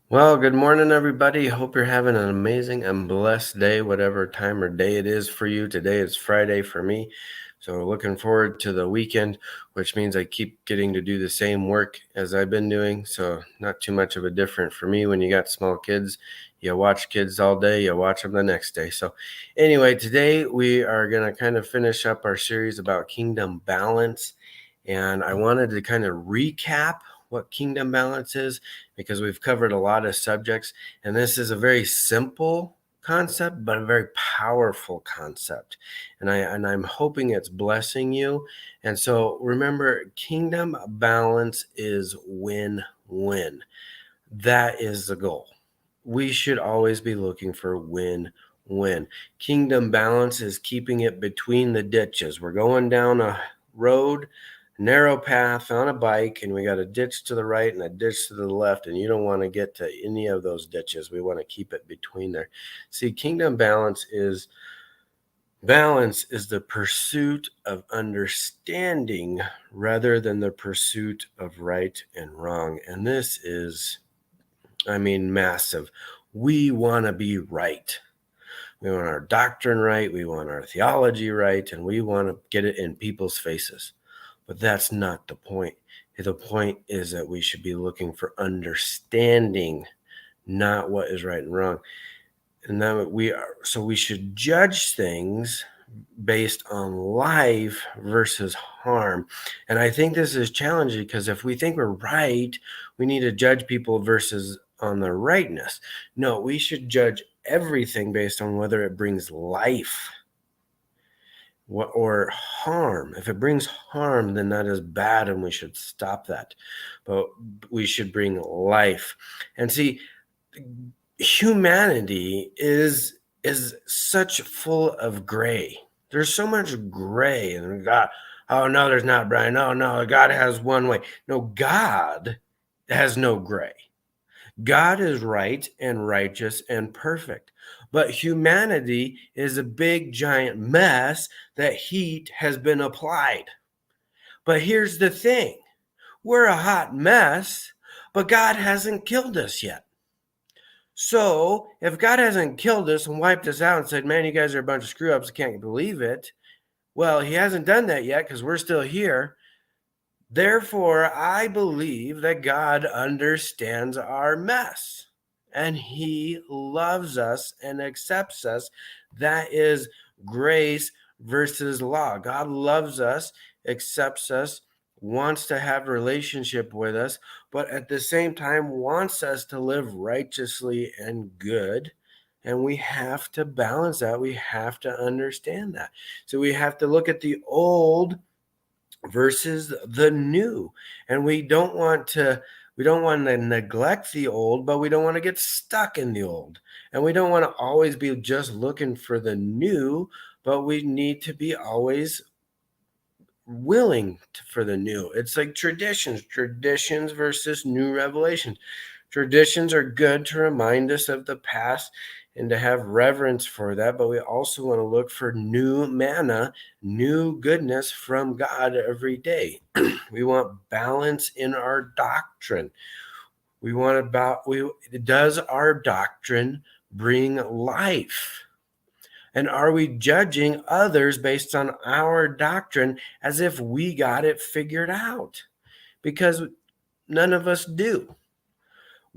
Well, good morning, everybody. Hope you're having an amazing and blessed day, whatever time or day it is for you. Today is Friday for me. So, looking forward to the weekend, which means I keep getting to do the same work as I've been doing. So, not too much of a different for me when you got small kids. You watch kids all day, you watch them the next day. So, anyway, today we are going to kind of finish up our series about kingdom balance. And I wanted to kind of recap what kingdom balance is because we've covered a lot of subjects. And this is a very simple concept, but a very powerful concept. And I'm hoping it's blessing you. And so remember, kingdom balance is win-win. That is the goal. We should always be looking for win-win. Kingdom balance is keeping it between the ditches. We're going down a road, narrow path on a bike, and we got a ditch to the right and a ditch to the left, and you don't want to get to any of those ditches. We want to keep it between there. See, kingdom balance is the pursuit of understanding rather than the pursuit of right and wrong. And this is massive. We want to be right. We want our doctrine right. We want our theology right. And we want to get it in people's faces. But that's not the point. The point is that we should be looking for understanding, not what is right and wrong. And then we should judge things based on life versus harm. And I think this is challenging because if we think we're right, we need to judge people versus on their rightness. No, we should judge everything based on whether it brings life or harm. If it brings harm, then that is bad and we should stop that. But we should bring life. And see, humanity is such full of gray. There's so much gray, and God, oh no, there's not, Brian. No, God has one way. No, God has no gray. God is right and righteous and perfect. But humanity is a big giant mess that heat has been applied. But here's the thing. We're a hot mess, but God hasn't killed us yet. So if God hasn't killed us and wiped us out and said, man, you guys are a bunch of screw ups, I can't believe it. Well, he hasn't done that yet because we're still here. Therefore, I believe that God understands our mess and he loves us and accepts us. That is grace versus law. God loves us, accepts us, wants to have a relationship with us, but at the same time wants us to live righteously and good. And we have to balance that. We have to understand that. So we have to look at the old versus the new. And we don't want to neglect the old, but we don't want to get stuck in the old. And we don't want to always be just looking for the new, but we need to be always willing for the new. It's like traditions versus new revelations. Traditions are good to remind us of the past and to have reverence for that, but we also want to look for new manna, new goodness from God every day. We want balance in our doctrine. Does our doctrine bring life? And are we judging others based on our doctrine as if we got it figured out? Because none of us do.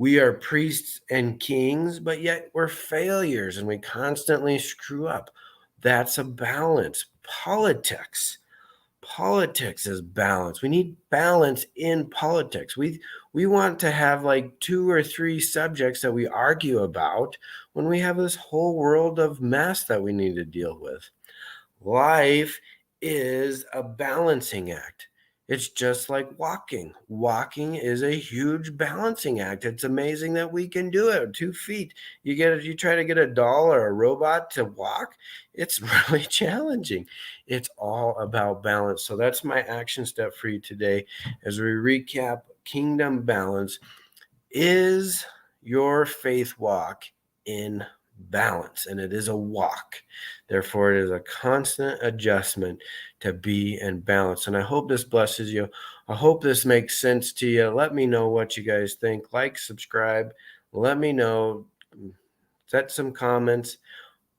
We are priests and kings, but yet we're failures and we constantly screw up. That's a balance. Politics is balance. We need balance in politics. We want to have like 2 or 3 subjects that we argue about when we have this whole world of mess that we need to deal with. Life is a balancing act. It's just like walking. Walking is a huge balancing act. It's amazing that we can do it. 2 feet. You try to get a doll or a robot to walk. It's really challenging. It's all about balance. So that's my action step for you today as we recap kingdom balance. Is your faith walk in balance? And it is a walk. Therefore, it is a constant adjustment to be in balance. And I hope this blesses you. I hope this makes sense to you. Let me know what you guys think. Like, subscribe, Let me know. Set some comments.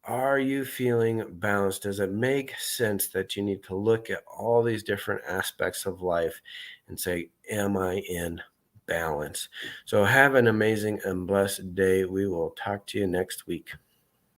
Are you feeling balanced? Does it make sense that you need to look at all these different aspects of life and say, am I in balance? So have an amazing and blessed day. We will talk to you next week.